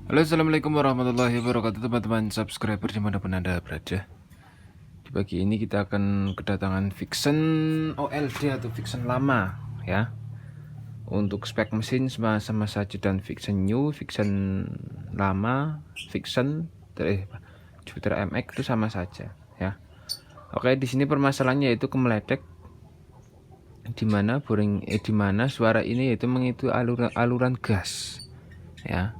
Halo, assalamualaikum warahmatullahi wabarakatuh, teman-teman subscriber dimanapun anda berada. Di pagi ini kita akan kedatangan Vixen OLD atau Vixen lama ya. Untuk spek mesin sama saja dan Vixen New, Vixen lama, Vixen Jupiter MX itu sama saja ya. Oke, di sini permasalahannya yaitu kemeledek, dimana suara ini yaitu mengikuti aluran gas ya.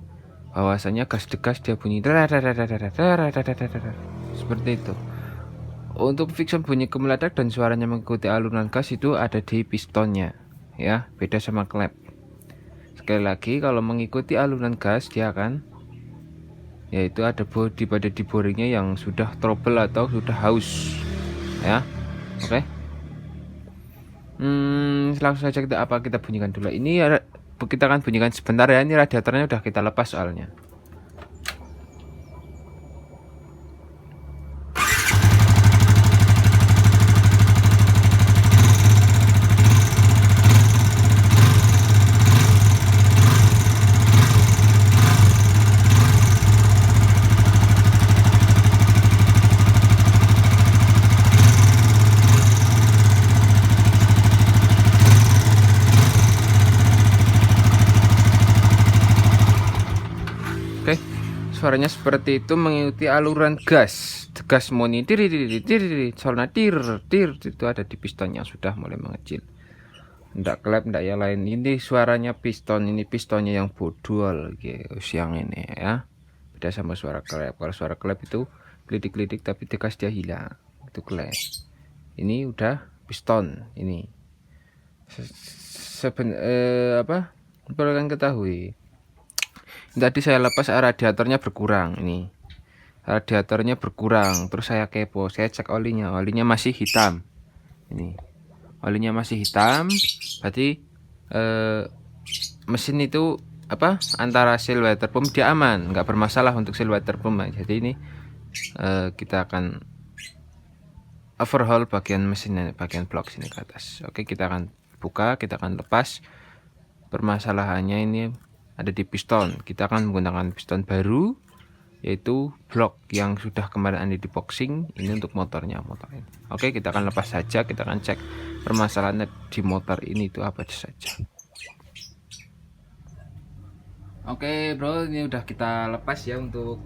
Bahwasanya gas degas dia bunyi seperti itu. Untuk Vixen bunyi gemeledak dan suaranya mengikuti aluran gas itu ada di pistonnya ya, beda sama klep. Sekali lagi, kalau mengikuti aluran gas dia akan yaitu ada bodi pada di boringnya yang sudah trouble atau sudah haus ya. Oke. Langsung saja kita bunyikan dulu. Ini kita akan bunyikan sebentar ya. Ini radiatornya udah kita lepas soalnya. Oke, suaranya seperti itu mengikuti aluran gas. Gas moni tir soalnya tir itu ada di piston yang sudah mulai mengecil. Ndak klep, ndak yang lain. Ini suaranya piston, ini pistonnya yang bodol guys, yang ini ya. Beda sama suara klep. Kalau suara klep itu klidik-klidik tapi gas dia hilang. Itu klep. Ini udah piston ini. Perlu kalian ketahui. Tadi saya lepas radiatornya berkurang, ini radiatornya berkurang, terus saya kepo, saya cek olinya masih hitam, ini olinya masih hitam, berarti mesin itu antara seal water pump dia aman, nggak bermasalah untuk seal water pump. Jadi ini kita akan overhaul bagian mesinnya, bagian blok sini ke atas. Oke, kita akan buka, kita akan lepas. Permasalahannya ini ada di piston. Kita akan menggunakan piston baru, yaitu blok yang sudah kemarin ada di boxing. Ini untuk motornya, motor ini. Oke, kita akan lepas saja. Kita akan cek permasalahannya di motor ini itu apa saja. Oke bro, ini udah kita lepas ya untuk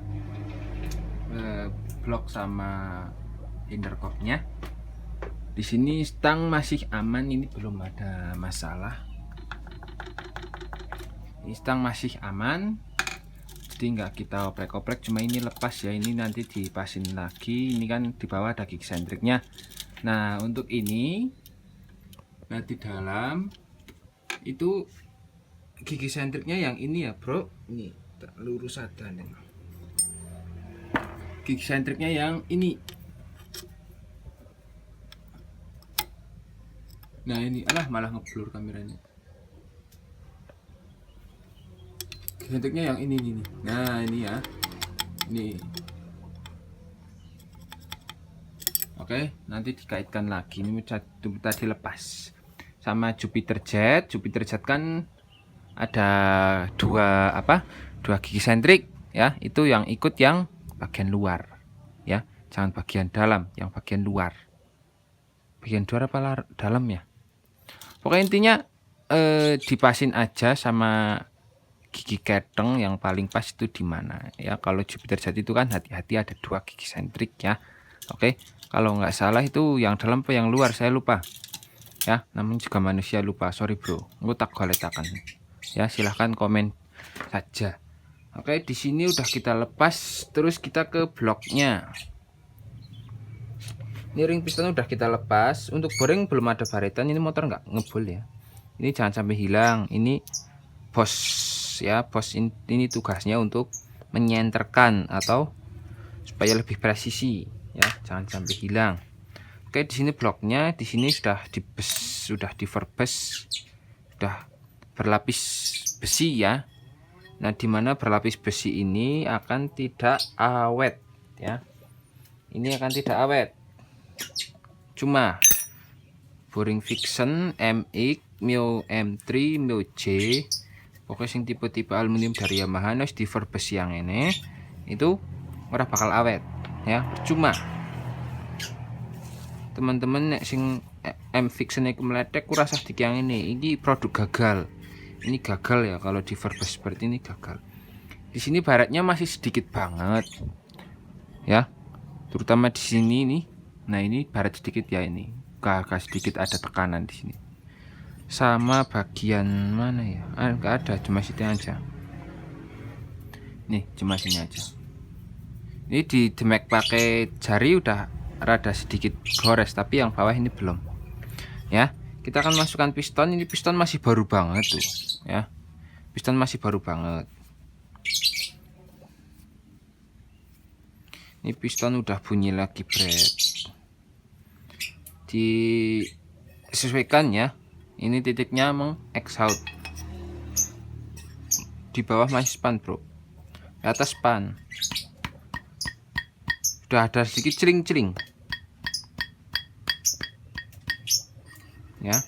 blok sama intercoolernya. Di sini stang masih aman, ini belum ada masalah. Ini stang masih aman, jadi nggak kita oprek-oprek, cuma ini lepas ya. Ini nanti dipasin lagi. Ini kan di bawah ada gigi sentriknya. Nah untuk ini, nah di dalam itu gigi sentriknya yang ini ya bro, ini lurus ada nih. Gigi sentriknya yang ini. Nah ini, malah ngeblur kameranya. Sentriknya yang ini nih. Nah ini ya, ini. Oke, nanti dikaitkan lagi. Ini tadi lepas sama Jupiter Jet. Jupiter Jet kan ada dua gigi sentrik ya. Itu yang ikut yang bagian luar ya, jangan bagian dalam, yang bagian luar. Bagian luar apa dalam ya, pokoknya intinya dipasin aja sama gigi keteng yang paling pas itu di mana ya. Kalau Jupiter Jet itu kan hati-hati ada dua gigi sentrik ya. Oke, kalau nggak salah itu yang dalam apa yang luar saya lupa ya, namanya juga manusia lupa, sorry bro, gue tak goletakan ya, silahkan komen saja. Oke, di sini udah kita lepas, terus kita ke bloknya. Ini ring piston udah kita lepas. Untuk boring belum ada baretan, ini motor nggak ngebul ya, ini jangan sampai hilang. Ini bos ya, bos ini tugasnya untuk menyenterkan atau supaya lebih presisi ya, jangan sampai hilang. Oke, di sini bloknya, di sini sudah sudah berlapis besi ya. Nah, dimana berlapis besi ini akan tidak awet ya, ini akan tidak awet. Cuma boring Vixen MX, Mio M3, Mio J Pokoknya sing tipe-tipe aluminium dari Yamaha wis diverbes yang ini itu ora bakal awet ya, percuma. Teman-teman nek sing M-Fiction iku meletek ku rasa dik yang ini produk gagal. Ini gagal ya, kalau diverbes seperti ini gagal. Di sini baratnya masih sedikit banget ya, terutama di sini nih. Nah ini barat sedikit ya, ini agak sedikit ada tekanan di sini. Sama bagian mana ya, enggak ada, cuma sini aja nih, cuma sini aja. Ini di demek pakai jari udah rada sedikit gores, tapi yang bawah ini belum ya. Kita akan masukkan piston. Ini piston masih baru banget tuh ya, piston masih baru banget. Ini piston udah bunyi lagi bret, disesuaikan ya. Ini titiknya meng exhaust, di bawah masih span bro, di atas span udah ada sedikit cering-cering ya.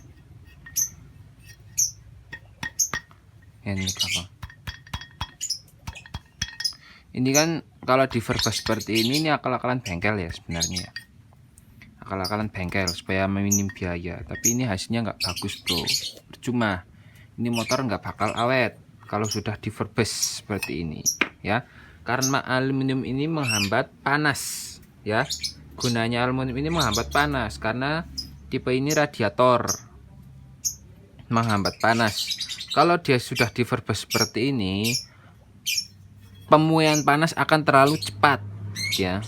Ini gampang. Ini kan kalau diverbes seperti ini akal-akalan bengkel ya sebenarnya ya, akal-akalan bengkel supaya minim biaya, tapi ini hasilnya nggak bagus bro, percuma. Ini motor nggak bakal awet kalau sudah diverbes seperti ini ya, karena aluminium ini menghambat panas ya. Gunanya aluminium ini menghambat panas karena tipe ini radiator menghambat panas. Kalau dia sudah diverbes seperti ini, pemuaian panas akan terlalu cepat ya.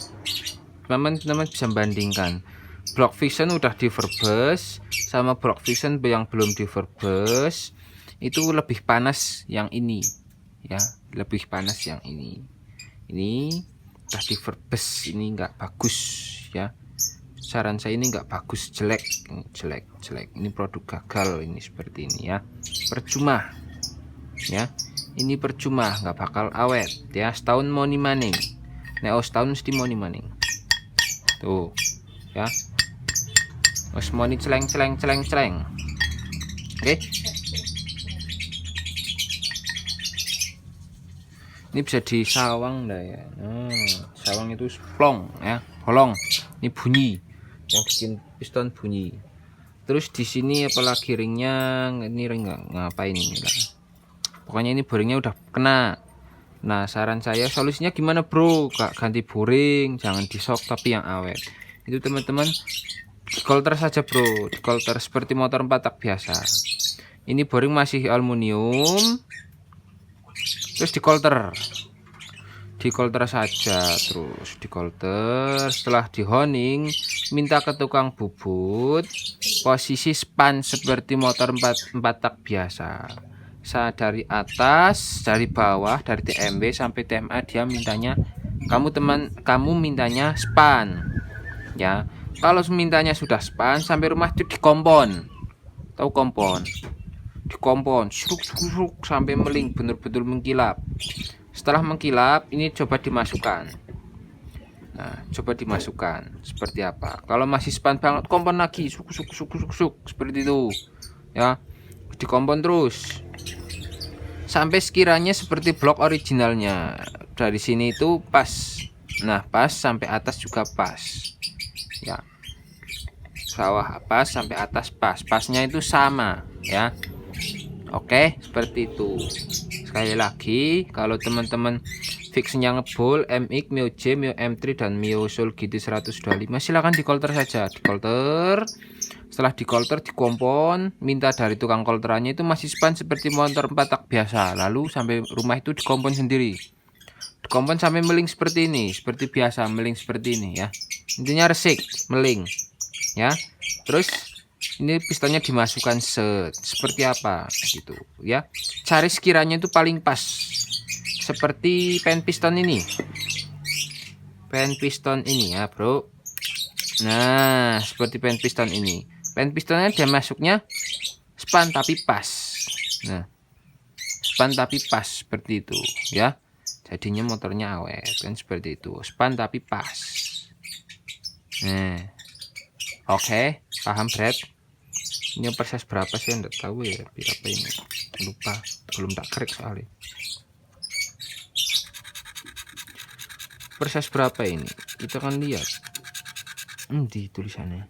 Teman-teman bisa bandingkan block vision udah diverbes sama block vision yang belum diverbes, itu lebih panas yang ini ya, lebih panas yang ini. Ini udah diverbes, ini nggak bagus ya, saran saya ini nggak bagus, jelek, jelek. Ini produk gagal ini seperti ini ya, percuma ya. Ini percuma, nggak bakal awet ya, setahun money maning. Nah, setahun mesti money maning tuh ya, os money celeng. Oke. Ini bisa disawang dah ya. Sawang itu plong ya, bolong. Ini bunyi, yang bikin piston bunyi. Terus di sini apalagi ringnya, ini ring ngapain ini lah. Pokoknya ini boringnya udah kena. Nah saran saya solusinya gimana bro, gak ganti boring, jangan di shock tapi yang awet. Itu teman-teman dikolter saja bro, dikolter seperti motor 4 tak biasa. Ini boring masih aluminium, terus dikolter saja, terus dikolter. Setelah dihoning, minta ke tukang bubut posisi span seperti motor 4 tak biasa. Dari atas, dari bawah, dari TMW sampai TMA dia mintanya, kamu mintanya span ya. Kalau mintanya sudah span, sampai rumah itu dikompon, tahu kompon, dikompon suruk sampai meling, betul-betul mengkilap. Setelah mengkilap, ini coba dimasukkan. Nah coba dimasukkan seperti apa. Kalau masih span banget, kompon lagi, suk seperti itu ya, dikompon terus sampai sekiranya seperti blok originalnya. Dari sini itu pas, nah pas sampai atas juga pas ya, bawah pas sampai atas pas, pasnya itu sama ya. Oke seperti itu. Sekali lagi, kalau teman-teman fixnya ngebul MX, Mio J, Mio M3 dan Mio Soul GT 125, silahkan dikolter saja, dikolter. Setelah dikolter, dikompon, minta dari tukang kolterannya itu masih span seperti motor 4 tak biasa. Lalu sampai rumah itu dikompon sendiri, dikompon sampai meling seperti ini, seperti biasa meling seperti ini ya. Intinya resik meling ya. Terus ini pistonnya dimasukkan seperti apa gitu ya. Cari sekiranya itu paling pas seperti pen piston ini, ya bro. Nah seperti pen piston ini. Pen pistonnya dia masuknya span tapi pas. Nah, span tapi pas seperti itu ya. Jadinya motornya awet kan seperti itu. Span tapi pas. Nah, oke, paham Brad? Ini proses berapa sih? Enggak tahu ya. Berapa ini? Lupa. Belum tak klik soalnya. Proses berapa ini? Kita kan lihat. Di tulisannya.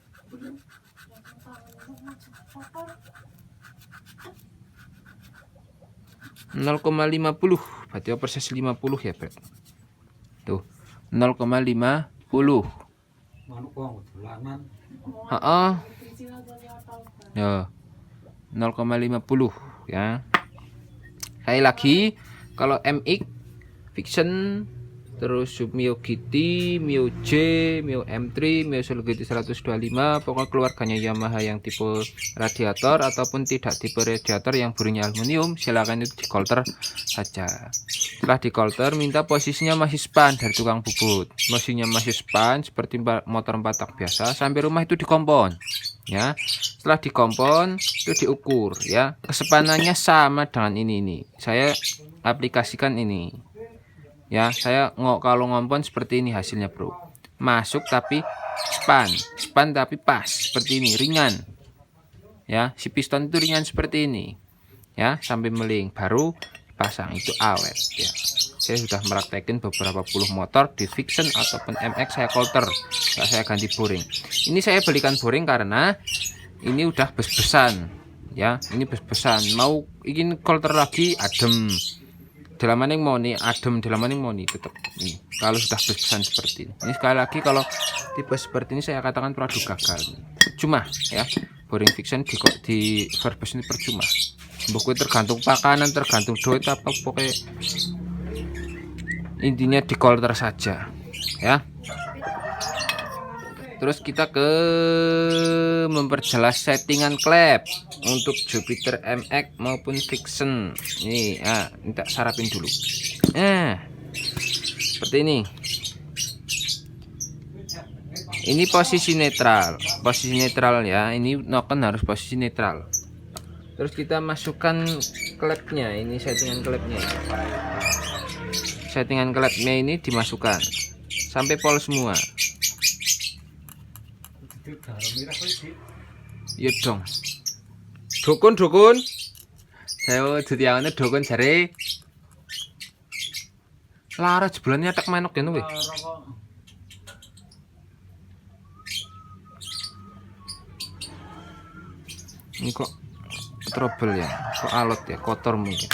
0,50. Berarti proses 50 ya, Bro. Tuh. 0,50. Heeh. Ya. 0,50 ya. Sekali lagi, kalau MX Fiction, terus Mio GT, Mio J, Mio M3, Mio Solo GT 125, pokoknya keluarganya Yamaha yang tipe radiator ataupun tidak tipe radiator yang burinya aluminium, silakan itu dikolter saja. Setelah dikolter, minta posisinya masih span dari tukang bubut. Mesinnya masih span seperti motor 4 tak biasa. Sampai rumah itu dikompon ya. Setelah dikompon itu diukur ya. Kesepanannya sama dengan ini. Saya aplikasikan ini. Ya, saya kalau ngompon seperti ini hasilnya, Bro. Masuk tapi span tapi pas seperti ini, ringan. Ya, si piston itu ringan seperti ini. Ya, sampai meling baru pasang itu awet ya. Saya sudah meraktekin beberapa puluh motor di Fiction ataupun MX saya kolter. Nggak saya ganti boring. Ini saya belikan boring karena ini udah bes-besan. Ya, ini bes-besan. Mau ingin kolter lagi adem. Dalam maning mau nih adem, dalam maning mau nih tetap ini. Kalau sudah bes-besan seperti ini. Ini sekali lagi kalau tipe seperti ini saya katakan produk gagal. Cuma ya, boring Fiction di verbus ini percuma. Buku tergantung pakanan, tergantung duit apa pokoknya intinya di kolter saja ya. Terus kita ke memperjelas settingan klep untuk Jupiter MX maupun Fiction. Ini ya, minta sarapin dulu. Seperti ini. Ini posisi netral ya. Ini noken harus posisi netral. Terus kita masukkan klepnya. Ini settingan klepnya. Settingan klepnya ini dimasukkan sampai pol semua. Iya dong. Dukun. Saya ditiawane dukun jare. Lara jebulannya tak manuk ya nuwe. Ini kok trouble ya, kok alot ya, kotor mungkin.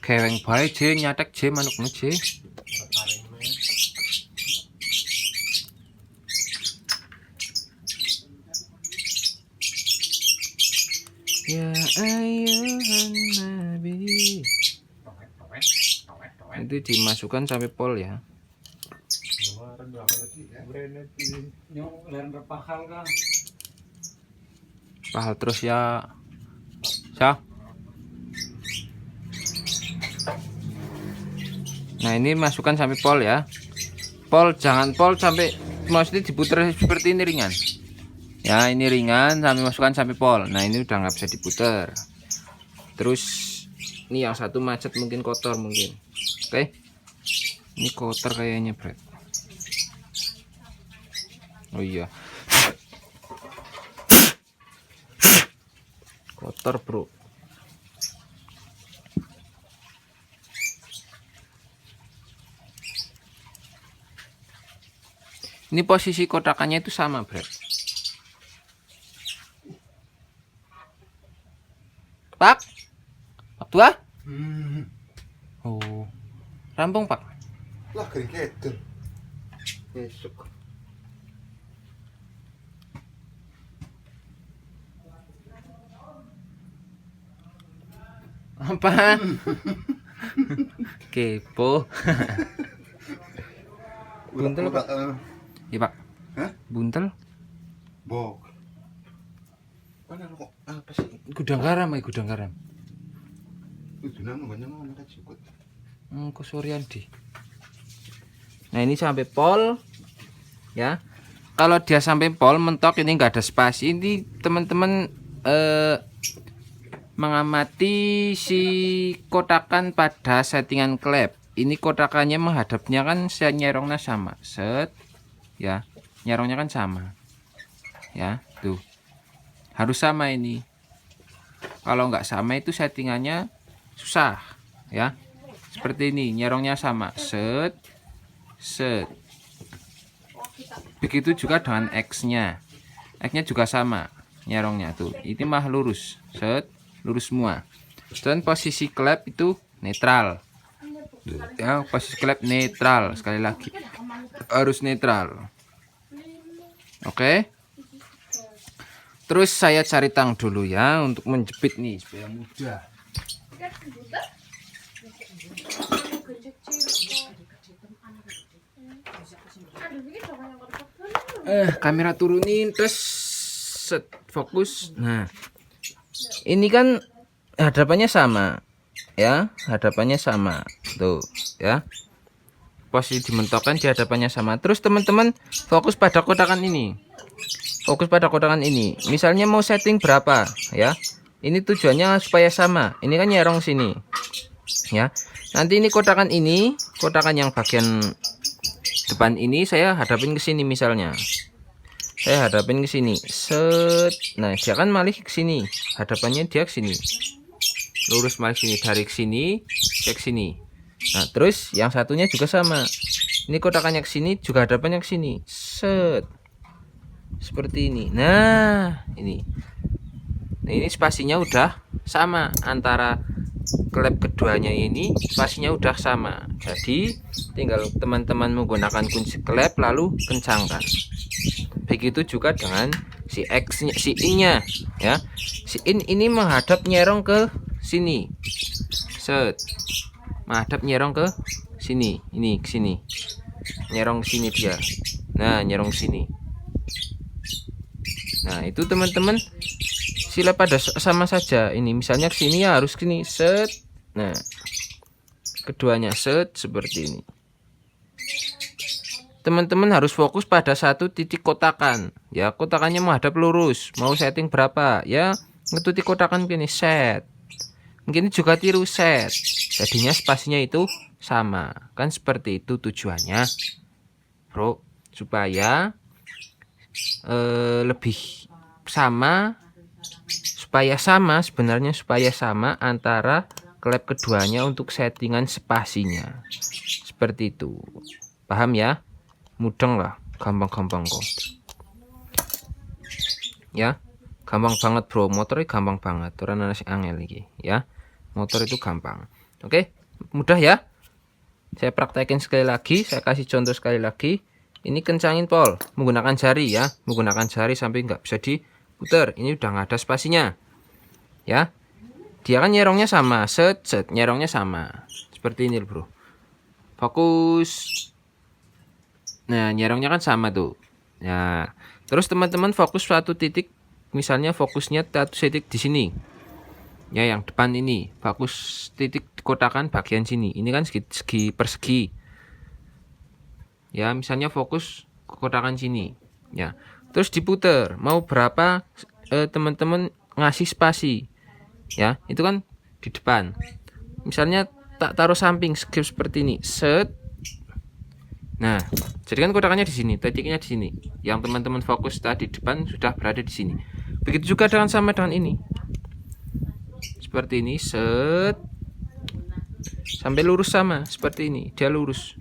Keweng bae je nyatek je manukmu je. Ya ayuhan nabi. Itu dimasukkan sampai pol ya. Pahal terus ya. Nah, ini masukkan sampai pol ya. Pol jangan pol sampai maksudnya diputar seperti ini ringan. Ya, ini ringan sampai masukkan sampai pol. Nah, ini udah nggak bisa diputar. Terus ini yang satu macet mungkin kotor mungkin. Oke. Ini kotor kayaknya, Bro. Oh iya. Kotor, Bro. Ini posisi kotakannya itu sama, Bro. Pak tua? Oh, rampung Pak. Lah kering ketel. Besok. Apa? Kepo. Buntel Pak. Iya Pak. Hah? Buntel? Bok. Mana kok apa sih? Gudang garam, gudang garam. Itu nama banyak anak kecil ikut. Ke Suryadi. Nah, ini sampai pol ya. Kalau dia sampai pol mentok ini enggak ada spasi. Ini teman-teman mengamati si kotakan pada settingan klep. Ini kotakannya menghadapnya kan saya nyerongnya sama. Set ya. nyerongnya kan sama ya, tuh harus sama ini. Kalau nggak sama itu settingannya susah ya. Seperti ini, nyerongnya sama, set set. Begitu juga dengan X-nya, X-nya juga sama nyerongnya tuh, ini mah lurus, set lurus semua. Dan posisi klep itu netral ya, posisi klep netral, sekali lagi harus netral. Oke, terus saya cari tang dulu ya untuk menjepit nih supaya mudah. Kamera turunin, terus set, fokus. Nah, ini kan hadapannya sama ya, hadapannya sama tuh ya, posisi dimentokkan di hadapannya sama. Terus teman-teman fokus pada kotakan ini, fokus pada kotakan ini. Misalnya mau setting berapa ya, ini tujuannya supaya sama. Ini kan nyerong sini ya, nanti ini kotakan yang bagian depan ini saya hadapin ke sini, misalnya saya hadapin ke sini, set. Nah, dia kan malih ke sini, hadapannya dia ke sini, lurus malih sini, dari sini ke sini. Nah, terus yang satunya juga sama, ini kotakannya ke sini, juga hadapannya ke sini, set, seperti ini. Nah, ini spasinya udah sama antara klep keduanya, ini spasinya udah sama. Jadi tinggal teman-teman menggunakan kunci klep lalu kencangkan. Begitu juga dengan si X-nya, si I-nya ya. Si in ini menghadap nyerong ke sini, set, menghadap nyerong ke sini, ini ke sini, nyerong ke sini dia. Nah, nyerong ke sini. Nah, itu teman-teman sila pada sama saja. Ini misalnya ke sini ya harus sini, set. Nah, keduanya set seperti ini. Teman-teman harus fokus pada satu titik kotakan ya, kotakannya menghadap lurus. Mau setting berapa ya, ngetuti kotakan gini, set. Mungkin juga tiru, set. Jadinya spasinya itu sama, kan seperti itu tujuannya bro, supaya lebih sama, sebenarnya supaya sama antara klep keduanya untuk settingan spasinya. Seperti itu, paham ya? Mudeng lah, gampang-gampang kok ya, gampang banget bro, motornya gampang banget, orang nasi angel lagi ya, motor itu gampang. Oke, mudah ya. Saya praktekin sekali lagi, saya kasih contoh sekali lagi. Ini kencangin pol menggunakan jari ya, menggunakan jari sampai nggak bisa diputar. Ini udah nggak ada spasinya ya, dia kan nyerongnya sama, set set, nyerongnya sama seperti ini bro, fokus. Nah, nyerongnya kan sama tuh. Nah, terus teman-teman fokus suatu titik, misalnya fokusnya satu titik di sini ya, yang depan ini fokus titik kotakan bagian sini, ini kan segi persegi ya, misalnya fokus ke kotakan sini ya, terus diputer mau berapa, teman-teman ngasih spasi ya, itu kan di depan, misalnya tak taruh samping skip seperti ini, set. Nah, jadi kan kotakannya di sini, titiknya di sini. Yang teman-teman fokus tadi depan sudah berada di sini. Begitu juga dengan sama dengan ini. Seperti ini, set. Sampai lurus sama, seperti ini. Dia lurus.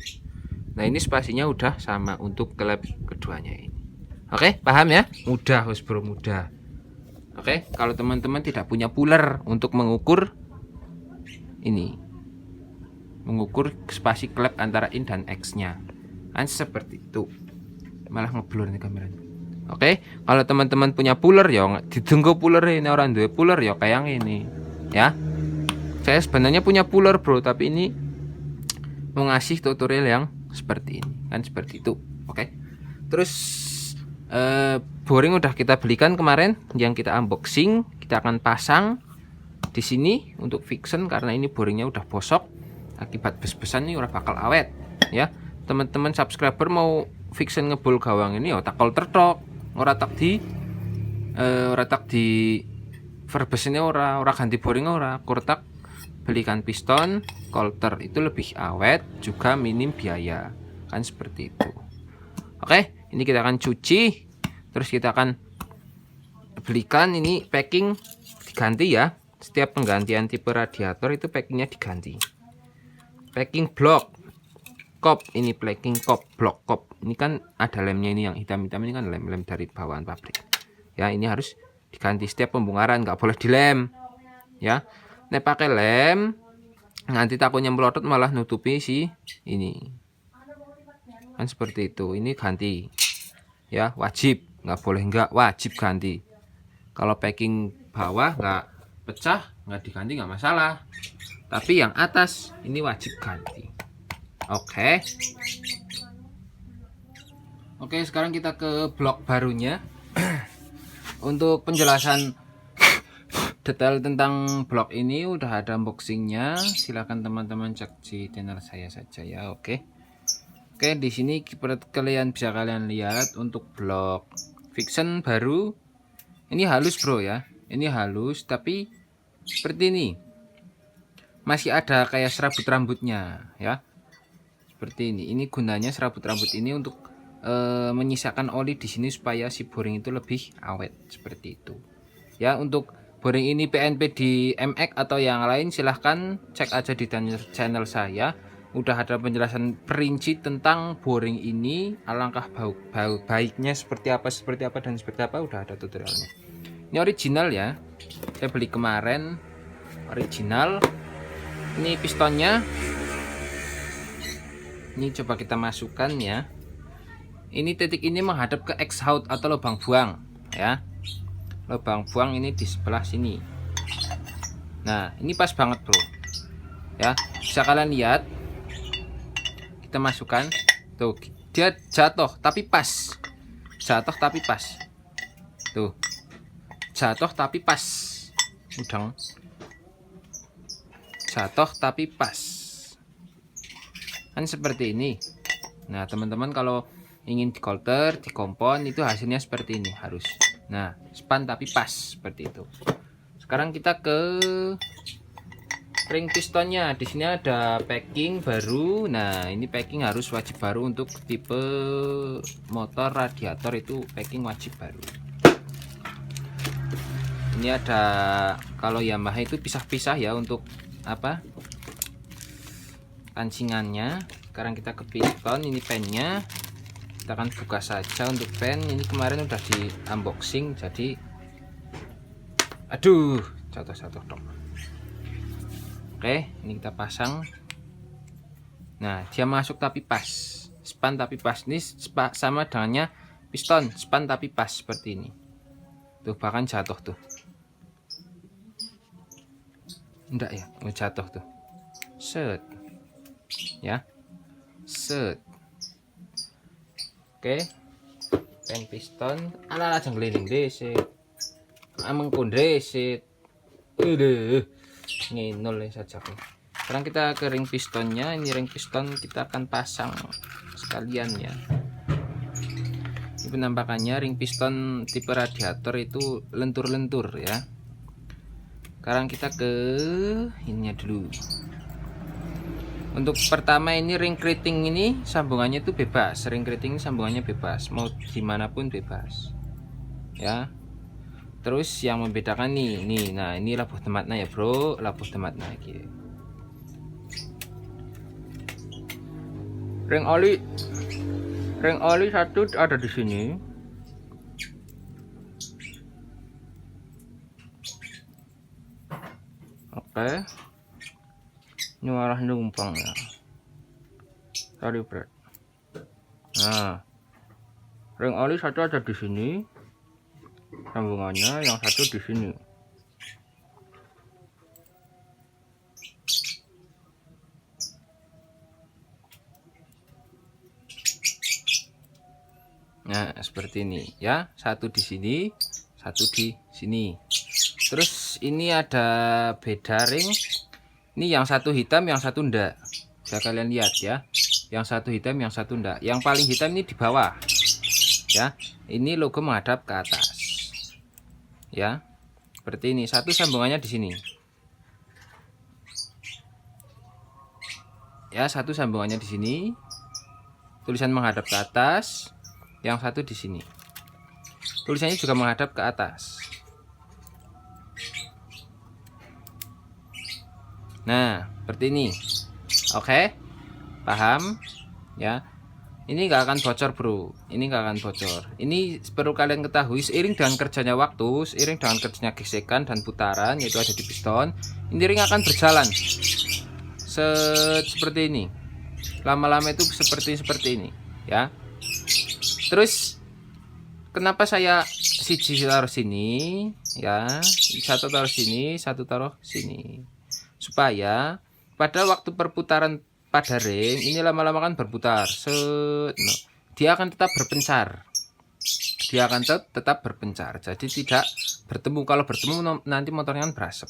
Nah, ini spasinya udah sama untuk klep keduanya ini. Oke, paham ya? Mudah, bro, mudah. Oke, kalau teman-teman tidak punya puller untuk mengukur ini, mengukur spasi klep antara in dan X-nya. Kan seperti itu, malah ngeblur nih kameranya. Oke, kalau teman-teman punya puller ya ditunggu puller ini, orang dua puller ya kayak yang ini ya. Saya sebenarnya punya puller bro, tapi ini mau ngasih tutorial yang seperti ini, kan seperti itu. Oke, terus boring udah kita belikan kemarin, yang kita unboxing, kita akan pasang di sini untuk fiction karena ini boringnya udah bosok akibat bes-besan nih, udah bakal awet ya. Teman-teman subscriber mau fiction ngebul gawang ini ya takol tertok, ora tak di verbes ini, ora ganti boring, ora kurtak belikan piston Coulter, itu lebih awet juga minim biaya, kan seperti itu. Oke, Ini kita akan cuci, terus kita akan belikan ini packing diganti ya. Setiap penggantian tipe radiator itu packingnya diganti. Packing block kop, ini packing kop, block kop. Ini kan ada lemnya, ini yang hitam-hitam ini kan lem-lem dari bawaan pabrik. Ya, ini harus diganti setiap pembongkaran, nggak boleh dilem. Ya, nek pakai lem nanti takutnya melotot malah nutupi si ini. Kan seperti itu. Ini ganti. Ya, wajib, nggak boleh nggak, wajib ganti. Kalau packing bawah nggak pecah, nggak diganti nggak masalah. Tapi yang atas ini wajib ganti. Oke. Oke, sekarang kita ke blok barunya. Untuk penjelasan detail tentang blok ini udah ada unboxingnya. Silahkan teman-teman cek di channel saya saja ya. Oke. Oke, di sini kalian bisa lihat untuk blok fiction baru. Ini halus bro ya. Ini halus tapi seperti ini. Masih ada kayak serabut rambutnya ya. Seperti ini. Ini gunanya serabut rambut ini untuk menyisakan oli di sini supaya si boring itu lebih awet seperti itu. Ya, untuk boring ini PNP di MX atau yang lain silahkan cek aja di channel saya. Udah ada penjelasan perinci tentang boring ini, alangkah baiknya seperti apa dan seperti apa, udah ada tutorialnya. Ini original ya, saya beli kemarin, original. Ini pistonnya, ini coba kita masukkan ya. Ini titik ini menghadap ke exhaust atau lubang buang ya. Lubang buang ini di sebelah sini. Nah, ini pas banget bro ya, bisa kalian lihat. Kita masukkan tuh, dia jatuh tapi pas, jatuh tapi pas tuh, jatuh tapi pas, udang jatuh tapi pas kan seperti ini. Nah teman-teman kalau ingin dikolter, dikompon itu hasilnya seperti ini harus. Nah span tapi pas seperti itu. Sekarang kita ke ring pistonnya. Di sini ada packing baru. Nah, ini packing harus wajib baru untuk tipe motor radiator, itu packing wajib baru. Ini ada, kalau Yamaha itu pisah-pisah ya untuk apa? Pancingannya. Sekarang kita ke piston, ini pennya. Kita akan buka saja untuk pen. Ini kemarin udah di unboxing jadi aduh, jatuh dong. Oke, ini kita pasang. Nah, dia masuk tapi pas. Span tapi pas. Ini sama dengannya piston, span tapi pas seperti ini. Tuh, bahkan jatuh tuh. Enggak ya, jatuh tuh. Set. Ya. Set. Oke. Pen piston, ala jenggliling desit. Ameng kondesit. Nol saja. Sekarang kita ke ring pistonnya. Ini ring piston kita akan pasang sekalian ya. Ini penampakannya ring piston tipe radiator itu lentur-lentur ya. Sekarang kita ke ininya dulu. Untuk pertama ini ring keriting ini sambungannya itu bebas. Ring keriting sambungannya bebas, mau dimanapun bebas ya. Terus yang membedakan nih, nah ini labuh tematnya ya bro, labuh tematnya gitu. Ring oli satu ada di sini. Oke, ini arah numpang ya. Sorry bro. Nah, ring oli satu ada di sini. Sambungannya yang satu di sini. Nah, seperti ini ya. Satu di sini, satu di sini. Terus ini ada beda ring. Ini yang satu hitam, yang satu enggak. Bisa kalian lihat ya. Yang satu hitam, yang satu enggak. Yang paling hitam ini di bawah. Ya. Ini logo menghadap ke atas. Ya, seperti ini. Satu sambungannya di sini ya, satu sambungannya di sini, tulisan menghadap ke atas. yang satu di sini. Tulisannya juga menghadap ke atas. Nah, seperti ini. Oke, paham ya? Ini nggak akan bocor bro, ini nggak akan bocor. Ini perlu kalian ketahui, seiring dengan kerjanya waktu, seiring dengan kerjanya gesekan dan putaran, yaitu ada di piston, ini ring akan berjalan seperti ini. Lama-lama itu seperti ini ya. Terus kenapa saya siji taruh sini ya, satu taruh sini, satu taruh sini, supaya pada waktu perputaran pada ring ini lama-lama kan berputar, dia akan tetap berpencar, tetap berpencar, jadi tidak bertemu. Kalau bertemu nanti motornya kan berasap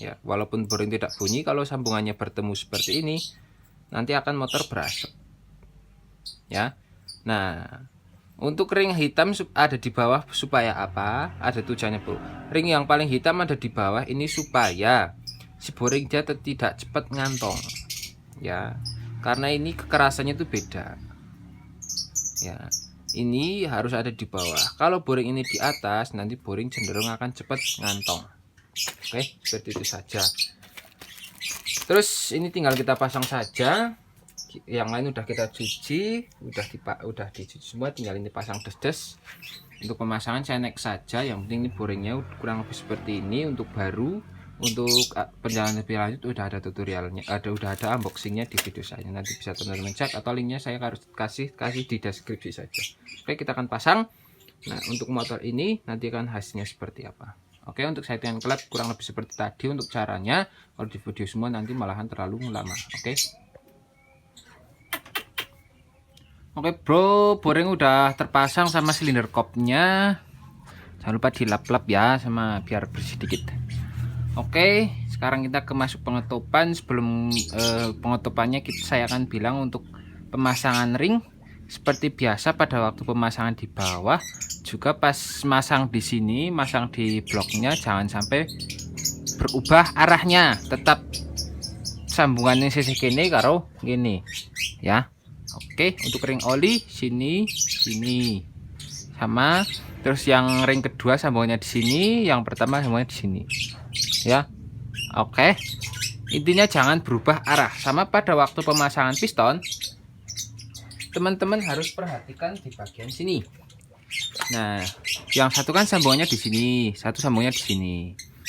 ya, walaupun boring tidak bunyi, kalau sambungannya bertemu seperti ini nanti akan motor berasap ya. Nah, untuk ring hitam ada di bawah supaya apa? Ada tujuannya bro. Ring yang paling hitam ada di bawah ini supaya si boring dia tidak cepat ngantong ya, karena ini kekerasannya itu beda ya. Ini harus ada di bawah. Kalau boring ini di atas, nanti boring cenderung akan cepat ngantong. Oke, seperti itu saja. Terus ini tinggal kita pasang saja. Yang lain udah kita cuci, udah dicuci semua, tinggal ini pasang des-des. Untuk pemasangan saya next saja. Yang penting ini boringnya kurang lebih seperti ini untuk baru. Untuk perjalanan lebih lanjut udah ada tutorialnya, udah ada unboxingnya di video saya. Nanti bisa teman-teman cek atau linknya saya harus kasih di deskripsi saja. Oke, kita akan pasang. Nah, untuk motor ini nanti akan hasilnya seperti apa. Oke, untuk settingan klep kurang lebih seperti tadi. Untuk caranya, kalau di video semua nanti malahan terlalu lama. Oke bro, boring udah terpasang sama silinder kopnya. Jangan lupa dilap-lap ya, sama biar bersih dikit. Oke, sekarang kita ke masuk pengetupan. Sebelum pengetupannya saya akan bilang untuk pemasangan ring seperti biasa pada waktu pemasangan di bawah, juga pas masang di sini, masang di bloknya jangan sampai berubah arahnya, tetap sambungannya sisi kini karo gini ya. Oke, untuk ring oli sini sama. Terus yang ring kedua sambungannya di sini, yang pertama sambungannya di sini ya. Oke, intinya jangan berubah arah. Sama pada waktu pemasangan piston, teman-teman harus perhatikan di bagian sini. Nah, yang satu kan sambungannya di sini, satu sambungnya di sini.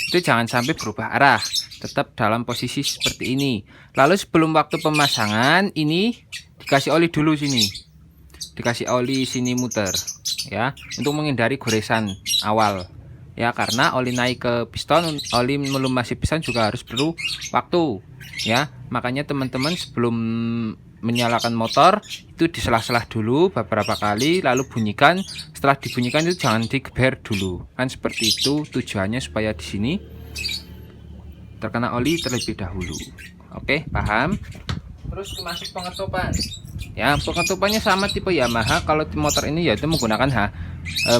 Itu jangan sampai berubah arah, tetap dalam posisi seperti ini. Lalu sebelum waktu pemasangan ini dikasih oli dulu sini, dikasih oli sini muter ya, untuk menghindari goresan awal ya, karena oli naik ke piston, oli melumasi piston juga harus perlu waktu ya. Makanya teman-teman sebelum menyalakan motor itu diselah-selah dulu beberapa kali, lalu bunyikan. Setelah dibunyikan itu jangan digeber dulu, kan seperti itu tujuannya, supaya di sini terkena oli terlebih dahulu. Oke, paham? Terus masuk pengetupan ya, pengetupannya sama tipe Yamaha. Kalau di motor ini yaitu menggunakan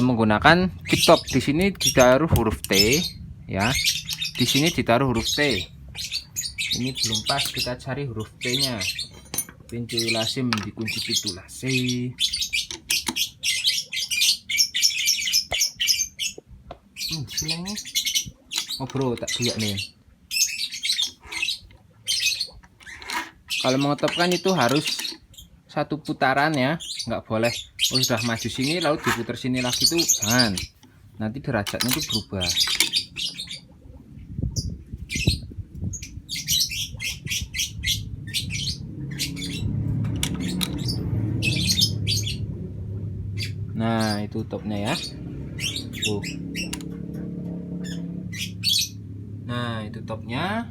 menggunakan keep top. Di sini ditaruh huruf T ya, di sini ditaruh huruf T. Ini belum pas, kita cari huruf T nya. Pintu lasim dikunci pintu lasim. Silangnya oh bro, tak lihat nih. Kalau mengetopkan itu harus satu putaran ya, nggak boleh sudah maju sini lalu diputar sini lagi, tuh jangan, nanti derajatnya itu berubah. Nah, itu topnya ya. Tuh. Nah, itu topnya.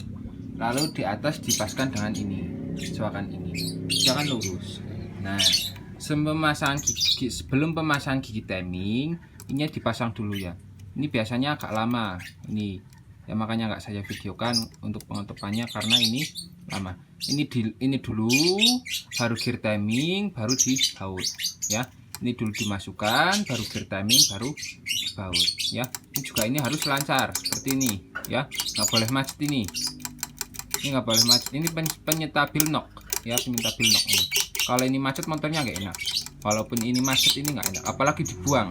Lalu di atas dipaskan dengan ini, sesuaikan ini, jangan lurus. Nah, sebelum pemasangan gigi timing, ini dipasang dulu ya. Ini biasanya agak lama ini ya, makanya nggak saya videokan untuk pengetupannya karena ini lama. Ini dulu baru gear timing, baru dibaut ya. Ini dulu dimasukkan, baru gear timing, baru dibaut ya. Ini juga ini harus lancar seperti ini ya, nggak boleh macet ini nggak boleh macet. Ini penyetabil nok ya, penyetabil nok ini. Kalau ini macet motornya nggak enak. Walaupun ini macet ini nggak enak, apalagi dibuang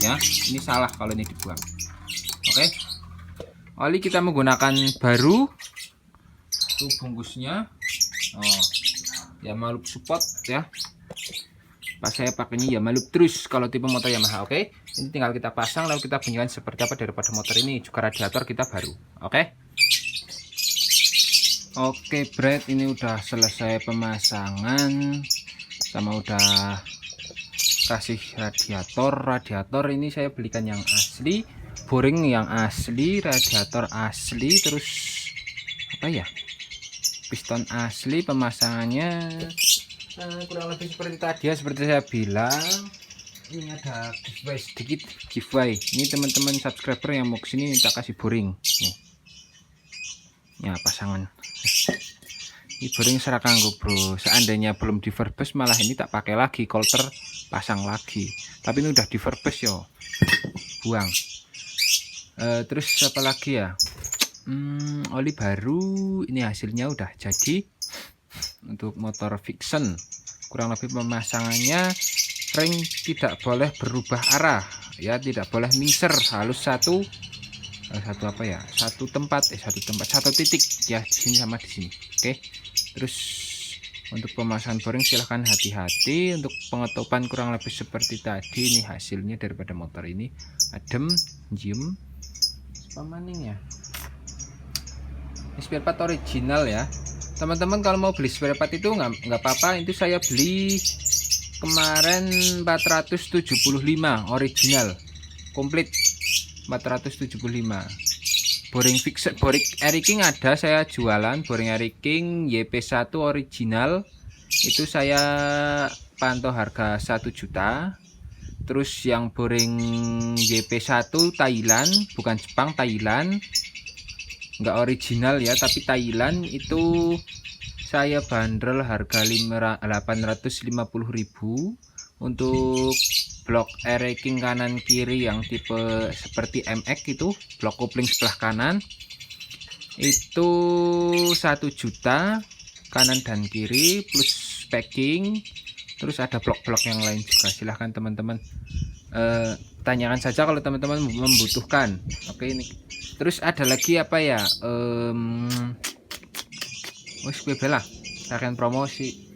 ya, ini salah kalau ini dibuang. Oke, oli kita menggunakan baru tuh bungkusnya. Oh, Yamalup support ya. Pas saya pakainya Yamalup terus kalau tipe motor Yamaha. Oke, ini tinggal kita pasang lalu kita bunyikan seperti apa daripada motor ini. Juga radiator kita baru. Oke. Oke, Brad, ini udah selesai pemasangan sama udah kasih radiator ini saya belikan yang asli, boring yang asli, radiator asli, terus apa ya, piston asli. Pemasangannya kurang lebih seperti tadi ya, seperti saya bilang. Ini ada giveaway sedikit, giveaway ini teman-teman subscriber yang mau kesini tak kasih boring nih ya, pasangan ini boring serakang bro. Seandainya belum diverbes malah ini tak pakai lagi, coulter pasang lagi, tapi ini udah diverbes yo, buang. Terus apa lagi ya, oli baru. Ini hasilnya udah jadi untuk motor Vixen. Kurang lebih pemasangannya, ring tidak boleh berubah arah ya, tidak boleh mingser, halus satu apa ya, satu titik ya, di sini sama di sini. Oke, terus untuk pemasangan boring silahkan hati-hati. Untuk pengetupan kurang lebih seperti tadi. Ini hasilnya daripada motor ini, adem, diem, pemaning ya. Ini spare part original ya teman-teman. Kalau mau beli spare part itu nggak apa-apa, itu saya beli kemarin 475 original komplit, 475. Boring Vixen, boring Eriking ada saya jualan, boring Eriking YP1 original itu saya pantau harga 1 juta. Terus yang boring YP1 Thailand, bukan Jepang, Thailand, nggak original ya tapi Thailand, itu saya bandrol harga 850.000. Untuk blok Eriking kanan kiri yang tipe seperti MX itu, blok kopling sebelah kanan itu 1 juta kanan dan kiri plus packing. Terus ada blok-blok yang lain juga, silahkan teman-teman tanyakan saja kalau teman-teman membutuhkan. Oke, ini terus ada lagi apa ya, wis bela kita akan promosi,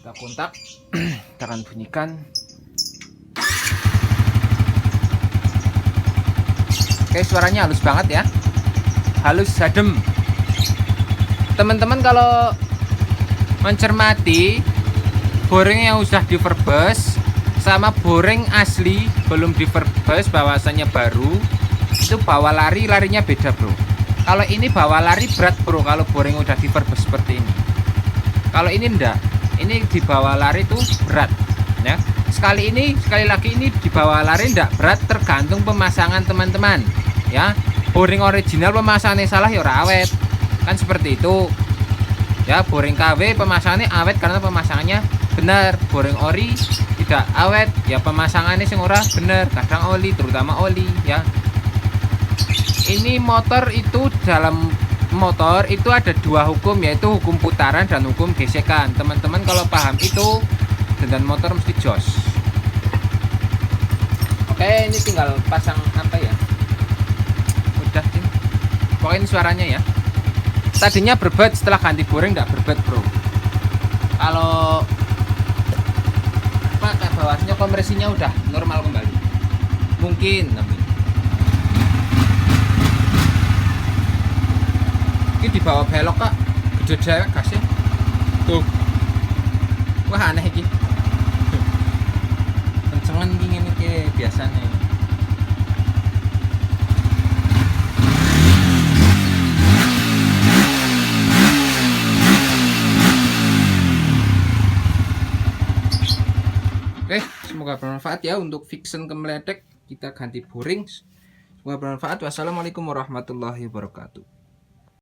kita kontak kita akan bunyikan. Oke, suaranya halus banget ya, halus adem. Teman-teman kalau mencermati boring yang sudah diverbes sama boring asli belum diverbes, bahwasannya baru, itu bawa larinya beda bro. Kalau ini bawa lari berat bro, kalau boring udah diverbes seperti ini. Kalau ini enggak, ini dibawa lari tuh berat ya. Sekali lagi ini dibawa lari enggak berat, tergantung pemasangan teman-teman ya. Boring original pemasangannya salah ya awet, kan seperti itu ya. Boring KW pemasangannya awet karena pemasangannya benar, boring ori tidak awet ya, pemasangannya sing ora bener, kadang oli, terutama oli ya. Ini motor itu, dalam motor itu ada 2 hukum, yaitu hukum putaran dan hukum gesekan. Teman-teman kalau paham itu dengan motor mesti jos. Oke, ini tinggal pasang apa ya, udah ini pokoknya suaranya ya. Tadinya berbet, setelah ganti boring nggak berbet bro. Kalau pakai bawahnya kompresinya udah normal kembali mungkin, tapi ini di bawah belok kak, gede dewek gasnya tuh. Wah aneh ini, kencengan gini nih biasanya. Oke, semoga bermanfaat ya. Untuk Vixen Kemledek kita ganti boring. Semoga bermanfaat. Wassalamualaikum warahmatullahi wabarakatuh.